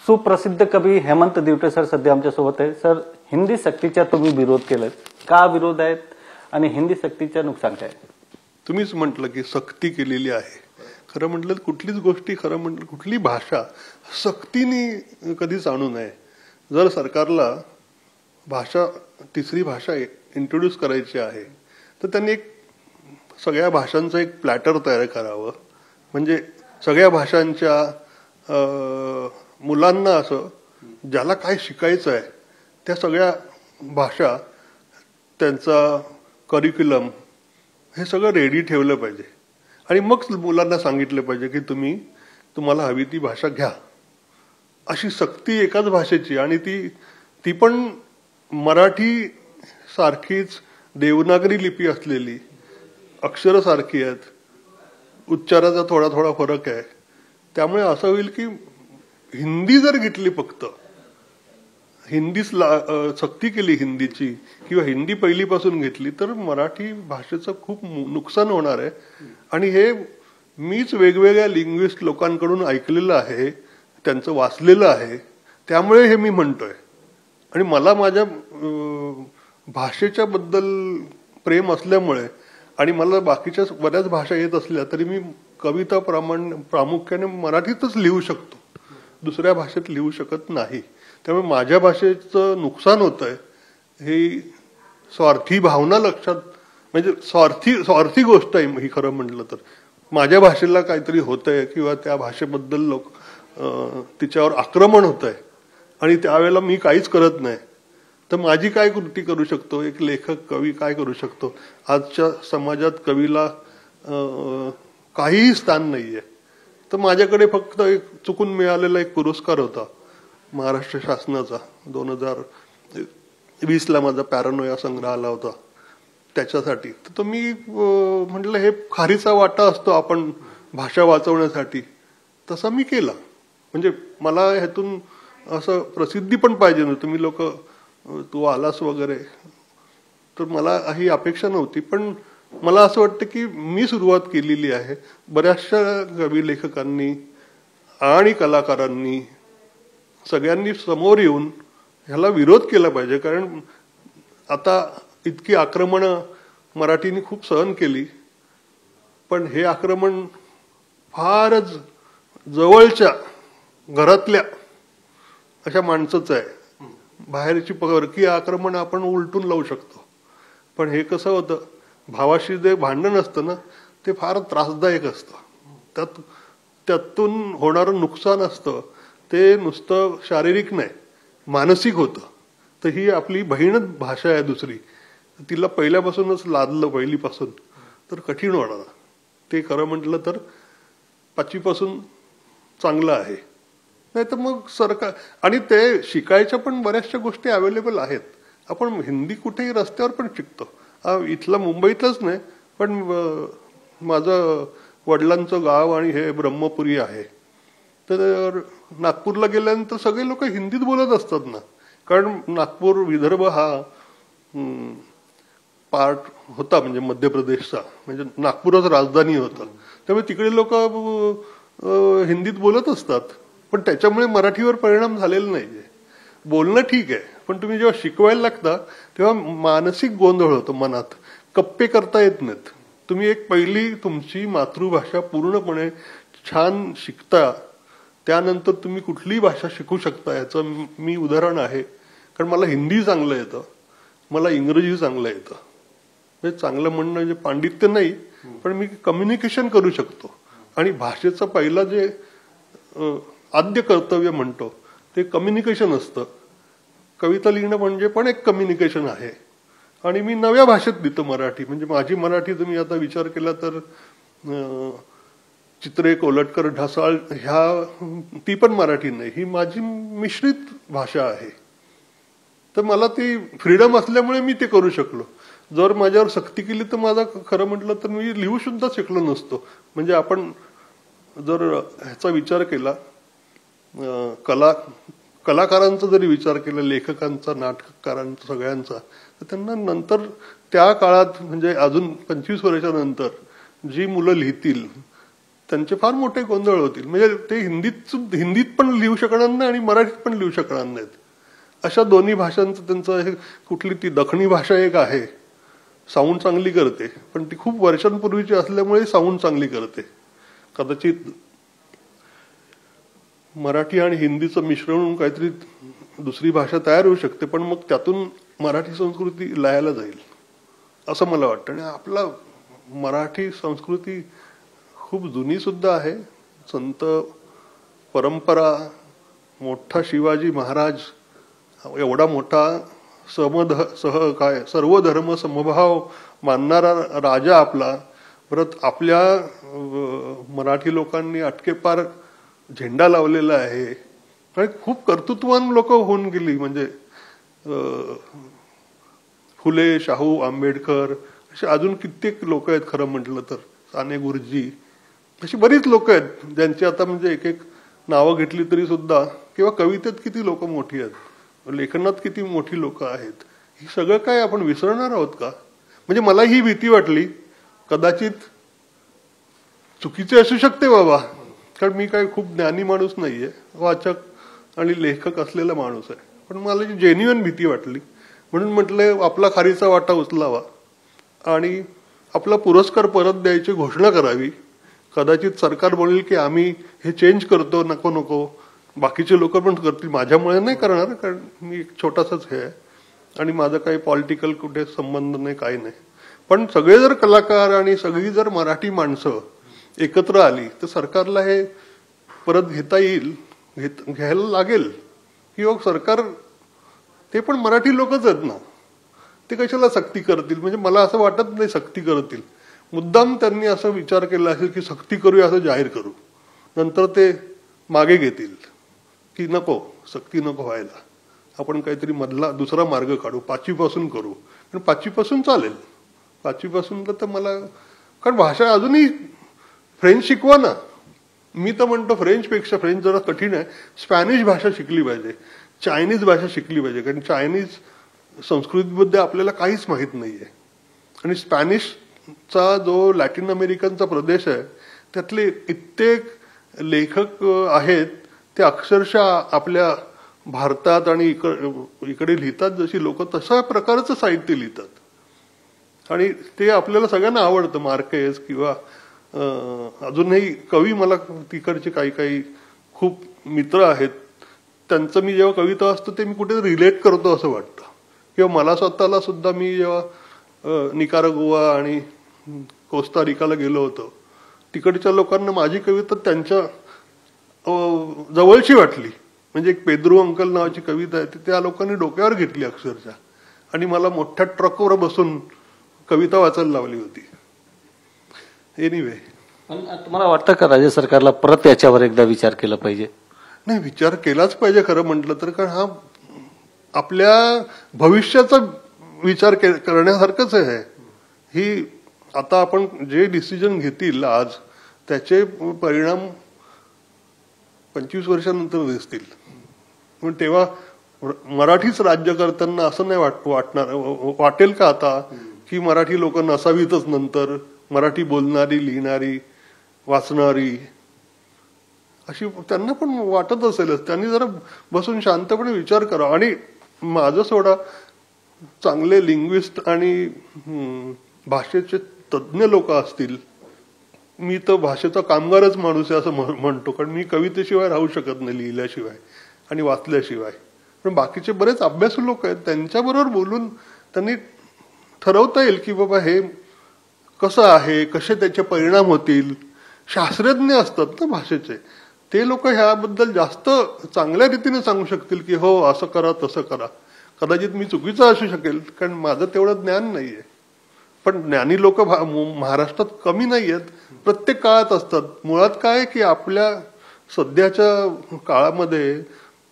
सुप्रसिद्ध कवी हेमंत दिवटे सर सध्या आमच्या सोबत आहे. सर, हिंदी सक्तीचा तुम्ही विरोध केलाय, का विरोध आहेत आणि हिंदी सक्तीचे नुकसान काय? तुम्हीच म्हटलं की सक्ती केलेली आहे. खरं म्हटलं कुठलीच गोष्टी, खरं म्हटलं कुठली भाषा सक्तीने कधीच आणू नये. जर सरकारला भाषा, तिसरी भाषा इंट्रोड्यूस करायची आहे तर त्यांनी एक सगळ्या भाषांचं एक प्लॅटर तयार करावं. म्हणजे सगळ्या भाषांच्या मुलांना असं ज्याला काय शिकायचं आहे त्या सगळ्या भाषा, त्यांचा करिक्युलम हे सगळं रेडी ठेवलं पाहिजे. आणि मग मुलांना सांगितलं पाहिजे की तुम्हाला हवी ती भाषा घ्या. अशी सक्ती एकाच भाषेची, आणि ती पण मराठी सारखीच देवनागरी लिपी असलेली, अक्षर सारखी आहेत, उच्चाराचा थोडा थोडा फरक आहे. त्यामुळे असं होईल की हिंदी जर घेतली, फक्त हिंदीच सक्ती केली हिंदीची, किंवा हिंदी पहिलीपासून घेतली, तर मराठी भाषेचं खूप नुकसान होणार आहे. आणि हे मीच वेगवेगळ्या लिंग्विस्ट लोकांकडून ऐकलेलं आहे, त्यांचं वाचलेलं आहे, त्यामुळे हे मी म्हणतोय. आणि मला माझ्या भाषेच्या बद्दल प्रेम असल्यामुळे, आणि मला बाकीच्या बऱ्याच भाषा येत असल्या तरी मी कविता प्रामुख्याने मराठीतच लिहू शकतो, दुसऱ्या भाषेत लिहू शकत नाही. त्यामुळे माझ्या भाषेचं नुकसान होतंय ही स्वार्थी भावना लक्षात, म्हणजे स्वार्थी गोष्ट आहे ही. खरं म्हटलं तर माझ्या भाषेला काहीतरी होतंय किंवा त्या भाषेबद्दल लोक तिच्यावर आक्रमण होत आहे, आणि त्यावेळेला मी काहीच करत नाही. तर माझी काय कृती करू शकतो, एक लेखक कवी काय करू शकतो? आजच्या समाजात कवीला काहीही स्थान नाहीये. तर माझ्याकडे फक्त एक चुकून मिळालेला एक पुरस्कार होता महाराष्ट्र शासनाचा, 2020ला माझा पॅरानोया संग्रह आला होता त्याच्यासाठी. तर मी म्हटलं हे खारीचा वाटा असतो आपण भाषा वाचवण्यासाठी, तसा मी केला. म्हणजे मला ह्यातून असं प्रसिद्धी पण पाहिजे नव्हती. तुम्ही लोक तू आलास वगैरे, तर मला ही अपेक्षा नव्हती. पण मला असं वाटतं की मी सुरुवात केलेली आहे. बऱ्याचशा कवी लेखकांनी आणि कलाकारांनी सगळ्यांनी समोर येऊन ह्याला विरोध केला पाहिजे. कारण आता इतकी आक्रमणं मराठीने खूप सहन केली, पण हे आक्रमण फारच जवळच्या घरातल्या अशा माणसाचं आहे. बाहेरची परकीय आक्रमण आपण उलटून लावू शकतो, पण हे कसं होतं, भावाशी जे भांडण असतं ना, ते फार त्रासदायक असतं. त्यातून होणारं नुकसान असतं ते नुसतं शारीरिक नाही, मानसिक होतं. तर ही आपली बहीणच भाषा आहे दुसरी, तिला पहिल्यापासूनच लादलं पहिलीपासून तर कठीण होणार. ते खरं म्हटलं तर 5वीपासून चांगलं आहे. नाही तर मग सरकार, आणि ते शिकायच्या पण बऱ्याचशा गोष्टी अवेलेबल आहेत. आपण हिंदी कुठेही रस्त्यावर पण शिकतो. इथलं मुंबईतलंच नाही, पण माझं वडिलांचं गाव आणि हे ब्रह्मपुरी आहे. तर नागपूरला गेल्यानंतर सगळे लोक हिंदीत बोलत असतात ना, कारण नागपूर विदर्भ हा पार्ट होता म्हणजे मध्य प्रदेशचा, म्हणजे नागपूरच राजधानी होता. त्यामुळे तिकडे लोक हिंदीत बोलत असतात. पण त्याच्यामुळे मराठीवर परिणाम झालेला नाहीये. बोलणं ठीक आहे, पण तुम्ही जेव्हा शिकवायला लागता तेव्हा मानसिक गोंधळ होतो मनात, कप्पे करता येत नाहीत. तुम्ही एक पहिली तुमची मातृभाषा पूर्णपणे छान शिकता, त्यानंतर तुम्ही कुठलीही भाषा शिकू शकता. याचं मी उदाहरण आहे. कारण मला हिंदी चांगलं येतं, मला इंग्रजी चांगलं येतं. म्हणजे चांगलं म्हणणं म्हणजे पांडित्य नाही, पण मी कम्युनिकेशन करू शकतो. आणि भाषेचं पहिलं जे आद्य कर्तव्य म्हणतो ते कम्युनिकेशन असतं. कविता लिहिणं म्हणजे पण एक कम्युनिकेशन आहे. आणि मी नव्या भाषेत लिहितो मराठी. म्हणजे माझी मराठी तुम्ही आता विचार केला तर चित्रे, कोलटकर, ढसाळ ती पण मराठी नाही, ही माझी मिश्रित भाषा आहे. तर मला ती फ्रीडम असल्यामुळे मी ते करू शकलो. जर माझ्यावर सक्ती केली तर माझा खरं म्हटलं तर मी लिहू सुद्धा शिकलो नसतो. म्हणजे आपण जर ह्याचा विचार केला, कलाकारांचा जरी विचार केला, लेखकांचा, नाटककारांचा, सगळ्यांचा, तर त्यांना नंतर त्या काळात म्हणजे अजून 25 वर्षानंतर जी मुलं लिहितील त्यांचे फार मोठे गोंधळ होतील. म्हणजे ते हिंदीत पण लिहू शकणार नाही आणि मराठीत पण लिहू शकणार नाहीत. अशा दोन्ही भाषांचं त्यांचं हे कुठली ती दखणी भाषा एक आहे, साऊंड चांगली करते, पण ती खूप वर्षांपूर्वीची असल्यामुळे साऊंड चांगली करते. कदाचित मराठी आणि हिंदीचं मिश्रण होऊन काहीतरी दुसरी भाषा तयार होऊ शकते, पण मग त्यातून मराठी संस्कृती लयाला जाईल असं मला वाटतं. आणि आपला मराठी संस्कृती खूप जुनी सुद्धा आहे. संत परंपरा, मोठा शिवाजी महाराज, एवढा मोठा सर्व धर्म समभाव मानणारा राजा आपला, परत आपल्या मराठी लोकांनी अटकेपार झेंडा लावलेला आहे. आणि खूप कर्तृत्ववान लोक होऊन गेली. म्हणजे फुले, शाहू, आंबेडकर असे अजून कित्येक लोक आहेत. खरं म्हटलं तर साने गुरुजी, अशी बरीच लोक आहेत ज्यांची आता म्हणजे एक एक नावं घेतली तरी सुद्धा, किंवा कवितेत किती लोक मोठी आहेत, लेखनात किती मोठी लोक आहेत. ही सगळं काय आपण विसरणार आहोत का? म्हणजे मला ही भीती वाटली, कदाचित चुकीचे असू शकते बाबा, कारण मी काय खूप ज्ञानी माणूस नाहीये, वाचक आणि लेखक असलेला माणूस आहे, पण मला जी जेन्युइन भीती वाटली. म्हणून म्हटलं आपला खारीचा वाटा उचलावा आणि आपला पुरस्कार परत द्यायची घोषणा करावी. कदाचित सरकार बोलेल की आम्ही हे चेंज करतो, नको नको, बाकीचे लोक पण करतील, माझ्यामुळे नाही करणार, कारण मी एक छोटासाच हे आहे आणि माझा काही पॉलिटिकल कुठे संबंध नाही, काही नाही. पण सगळे जर कलाकार आणि सगळी जर मराठी माणसं एकत्र आली तर सरकारला हे परत घेता येईल, घ्यायला लागेल. किंवा सरकार, ते पण मराठी लोकच आहेत ना, ते कशाला सक्ती करतील? म्हणजे मला असं वाटत नाही सक्ती करतील. मुद्दाम त्यांनी असं विचार केला असेल की सक्ती करूया, असं जाहीर करू, नंतर ते मागे घेतील की नको, सक्ती नको व्हायला, आपण काहीतरी मधला दुसरा मार्ग काढू, 5वी पासून करू. पण 5वी पासून चालेल, 5वी पासून तर मला, कारण भाषा अजूनही फ्रेंच शिकवा ना. मी तर म्हणतो फ्रेंचपेक्षा, फ्रेंच जरा कठीण आहे, स्पॅनिश भाषा शिकली पाहिजे, चायनीज भाषा शिकली पाहिजे, कारण चायनीज संस्कृतीबद्दल आपल्याला काहीच माहीत नाहीये. आणि स्पॅनिशचा जो लॅटिन अमेरिकनचा प्रदेश आहे, त्यातले कित्येक लेखक आहेत, ते अक्षरशः आपल्या भारतात आणि इकडे लिहितात जशी लोक, तशा प्रकारचं साहित्य लिहितात. आणि ते आपल्याला सगळ्यांना आवडतं. मार्केस किंवा अजूनही कवी, मला तिकडचे काही काही खूप मित्र आहेत, त्यांचं मी जेव्हा कविता वाचतो ते मी कुठे रिलेट करतो असं वाटतं. किंवा मला स्वतःला सुद्धा, मी जेव्हा निकारागुआ आणि कोस्टारिकाला गेलो होतो, तिकडच्या लोकांना माझी कविता त्यांच्या जवळची वाटली. म्हणजे एक पेद्रू अंकल नावाची कविता आहे, त्या लोकांनी डोक्यावर घेतली अक्षरशः, आणि मला मोठ्या ट्रकवर बसून कविता वाचायला लावली होती. एनिवे, तुम्हाला वाटतं का राज्य सरकारला परत याच्यावर एकदा विचार केला पाहिजे? नाही, विचार केलाच पाहिजे खरं म्हटलं तर, कारण हा आपल्या भविष्याचा विचार करण्यासारखंच आहे. ही आता आपण जे डिसिजन घेतील आज, त्याचे परिणाम 25 वर्षानंतर दिसतील. पण तेव्हा मराठीच राज्य करताना असं नाही वाटेल का आता की मराठी लोक नसावीतच नंतर, मराठी बोलणारी, लिहिणारी, वाचणारी, अशी त्यांना पण वाटत असेलच. त्यांनी जरा बसून शांतपणे विचार करा. आणि माझं सोडा, चांगले लिंग्विस्ट आणि भाषेचे तज्ज्ञ लोक असतील, मी तर भाषेचा कामगारच माणूस आहे असं म्हणतो, कारण मी कवितेशिवाय राहू शकत नाही, लिहिल्याशिवाय आणि वाचल्याशिवाय. पण बाकीचे बरेच अभ्यासू लोक आहेत, त्यांच्याबरोबर बोलून त्यांनी ठरवता येईल की बाबा हे कसं आहे, कसे त्याचे परिणाम होतील. शास्त्रज्ञ असतात ना भाषेचे, ते लोक ह्याबद्दल जास्त चांगल्या रीतीने सांगू शकतील की हो असं करा, तसं करा. कदाचित मी चुकीचं असू शकेल, कारण माझं तेवढं ज्ञान नाहीये. पण ज्ञानी लोक महाराष्ट्रात कमी नाही आहेत, प्रत्येक काळात असतात. मुळात काय की आपल्या सध्याच्या काळामध्ये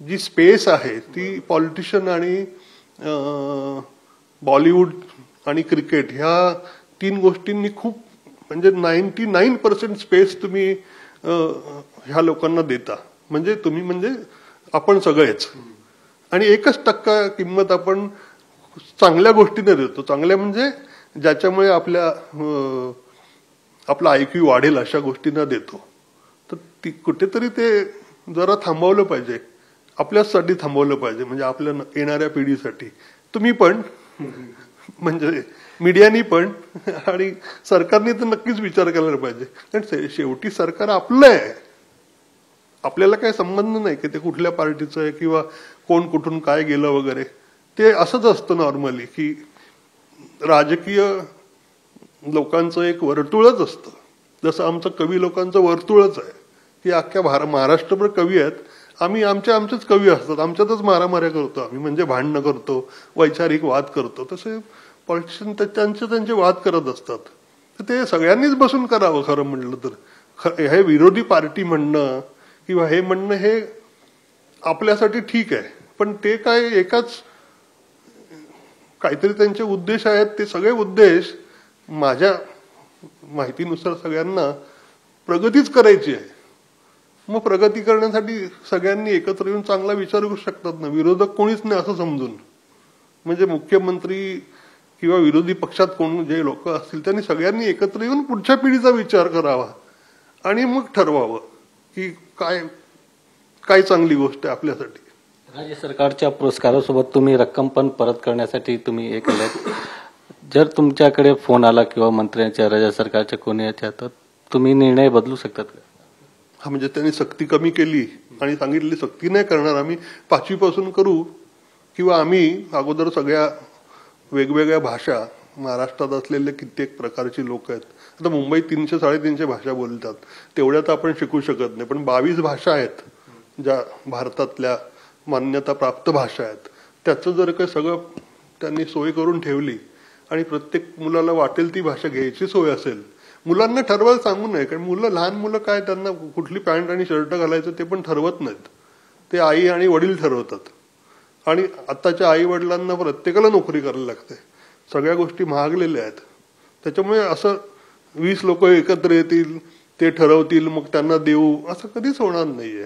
जी स्पेस आहे ती पॉलिटिशियन आणि बॉलिवूड आणि क्रिकेट ह्या 3 गोष्टींनी खूप, म्हणजे 99% स्पेस तुम्ही ह्या लोकांना देता. म्हणजे तुम्ही म्हणजे आपण सगळेच, आणि 1% किंमत आपण चांगल्या गोष्टीने देतो. चांगल्या म्हणजे ज्याच्यामुळे आपल्या आपला IQ वाढेल अशा गोष्टींना देतो, तर ती कुठेतरी ते जरा थांबवलं पाहिजे, आपल्यासाठी थांबवलं पाहिजे, म्हणजे आपल्या येणाऱ्या पिढीसाठी. तुम्ही पण म्हणजे मीडियानी पण आणि सरकारने तर नक्कीच विचार करायला पाहिजे. कारण शेवटी सरकार आपलं आहे, आपल्याला काही संबंध नाही की ते कुठल्या पार्टीचं आहे किंवा कोण कुठून काय गेलं वगैरे. ते असंच असतं नॉर्मली की राजकीय लोकांचं एक वर्तुळच असतं, जसं आमचं कवी लोकांचं वर्तुळच आहे की अख्ख्या महाराष्ट्रभर कवी आहेत. आम्ही आमचेच कवी असतात, आमच्यातच मारामाऱ्या करतो आम्ही, म्हणजे भांडणं करतो, वैचारिक वाद करतो. तसे पॉलिटिशियन त्यांचे वाद करत असतात. तर ते सगळ्यांनीच बसून करावं. खरं म्हटलं तर हे विरोधी पार्टी म्हणणं किंवा हे म्हणणं हे आपल्यासाठी ठीक आहे, पण ते काय एकाच काहीतरी त्यांचे उद्देश आहेत. ते सगळे उद्देश माझ्या माहितीनुसार सगळ्यांना प्रगतीच करायची आहे. मग प्रगती करण्यासाठी सगळ्यांनी एकत्र येऊन चांगला विचार करू शकतात ना. विरोधक कोणीच नाही असं समजून, म्हणजे मुख्यमंत्री किंवा विरोधी पक्षात कोण जे लोक असतील त्यांनी सगळ्यांनी एकत्र येऊन पुढच्या पिढीचा विचार करावा आणि मग ठरवावं की काय चांगली गोष्ट आहे आपल्यासाठी. राज्य सरकारच्या पुरस्कारासोबत तुम्ही रक्कम पण परत करण्यासाठी तुम्ही हे केलं. जर तुमच्याकडे फोन आला किंवा मंत्र्यांच्या राज्य सरकारच्या कोणी याच्या, तर तुम्ही निर्णय बदलू शकतात का? हा, म्हणजे त्यांनी सक्ती कमी केली आणि सांगितली सक्ती नाही करणार, आम्ही 5वी पासून करू, किंवा आम्ही अगोदर सगळ्या वेगवेगळ्या भाषा महाराष्ट्रात असलेले कित्येक प्रकारची लोक आहेत. आता मुंबईत 300-350 भाषा बोलतात, तेवढ्या तर आपण शिकू शकत नाही, पण 22 भाषा आहेत ज्या भारतातल्या मान्यता प्राप्त भाषा आहेत. त्याचं जर काही सगळं त्यांनी सोय करून ठेवली आणि प्रत्येक मुलाला वाटेल ती भाषा घ्यायची सोय असेल. मुलांना ठरवायला सांगू नये, कारण लहान मुलं काय, त्यांना कुठली पॅन्ट आणि शर्ट घालायचं ते पण ठरवत नाहीत, ते आई आणि वडील ठरवतात. आणि आताच्या आई वडिलांना प्रत्येकाला नोकरी करायला लागते, सगळ्या गोष्टी महागलेल्या आहेत. त्याच्यामुळे असं 20 लोक एकत्र येतील, ते ठरवतील, मग त्यांना देऊ, असं कधीच होणार नाहीये.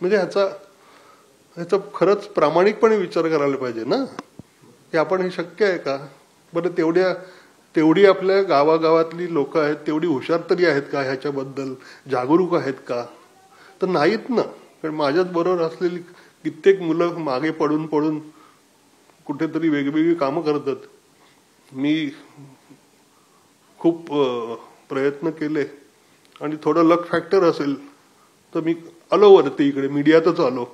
म्हणजे ह्याचा खरंच प्रामाणिकपणे विचार करायला पाहिजे ना, की आपण हे शक्य आहे का? बरं, तेवढी आपल्या गावागावातली लोक आहेत, तेवढी हुशार तरी आहेत का, ह्याच्याबद्दल जागरूक आहेत का? तर नाहीत ना. कारण माझ्याच बरोबर असलेली कित्येक मुलं मागे पडून कुठेतरी वेगवेगळी कामं करतात. मी खूप प्रयत्न केले आणि थोडं लक फॅक्टर असेल तर मी आलो वरती, इकडे मीडियातच आलो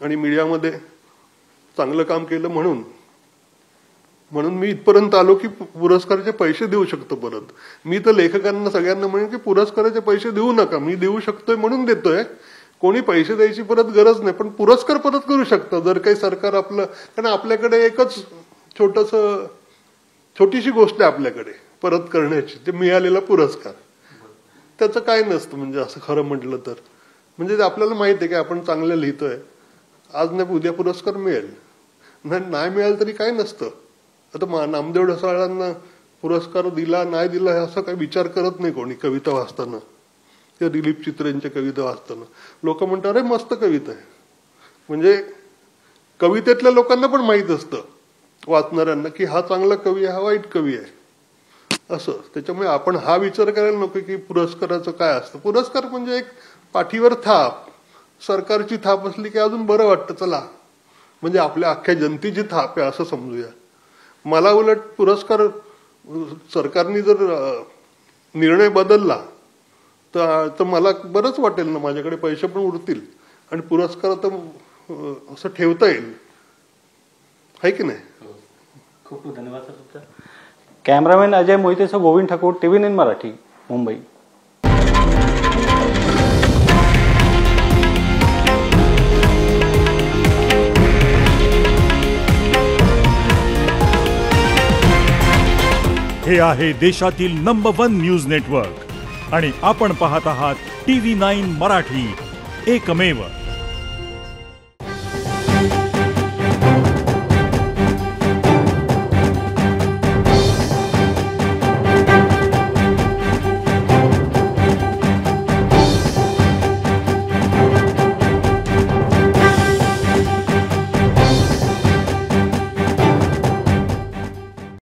आणि मीडियामध्ये चांगलं काम केलं म्हणून मी इथपर्यंत आलो की पुरस्काराचे पैसे देऊ शकतो परत. मी तर लेखकांना सगळ्यांना म्हणेन की पुरस्काराचे पैसे देऊ नका, मी देऊ शकतोय म्हणून देतोय. कोणी पैसे द्यायची परत गरज नाही, पण पुरस्कार परत करू शकतं जर काही सरकार आपलं. कारण आपल्याकडे एकच छोटीशी गोष्ट आहे आपल्याकडे परत करण्याची, ते मिळालेला पुरस्कार. त्याचं काय नसतं, म्हणजे असं खरं म्हटलं तर. म्हणजे आपल्याला माहिती आहे की आपण चांगलं लिहितोय, आज नाही उद्या पुरस्कार मिळेल, नाही मिळालं तरी काय नसतं. आता नामदेव ढसाळांना पुरस्कार दिला नाही दिला असा काही विचार करत नाही कोणी. कविता वाचताना किंवा दिलीप चित्रेंच्या कविता वाचताना लोक म्हणतात अरे मस्त कविता आहे. म्हणजे कवितेतल्या लोकांना पण माहित असतं वाचणाऱ्यांना की हा चांगला कवी आहे, हा वाईट कवी आहे असं. त्याच्यामुळे आपण हा विचार करायला नको की पुरस्काराचं काय असतं. पुरस्कार म्हणजे एक पाठीवर थाप, सरकारची थाप असली की अजून बरं वाटतं. चला, म्हणजे आपल्या अख्ख्या जनतेची थाप आहे असं समजूया. मला उलट पुरस्कार सरकारने जर निर्णय बदलला तर मला बरंच वाटेल ना, माझ्याकडे पैसे पण उरतील आणि पुरस्कार तर असं ठेवता येईल, आहे की नाही. खूप खूप धन्यवाद सर तुमचा. कॅमेरामॅन अजय मोहितेसह गोविंद ठाकूर, TV9 मराठी, मुंबई. हे आहे देशातील नंबर 1 न्यूज नेटवर्क आणि आपण पाहत आहात TV9 मराठी, एकमेव.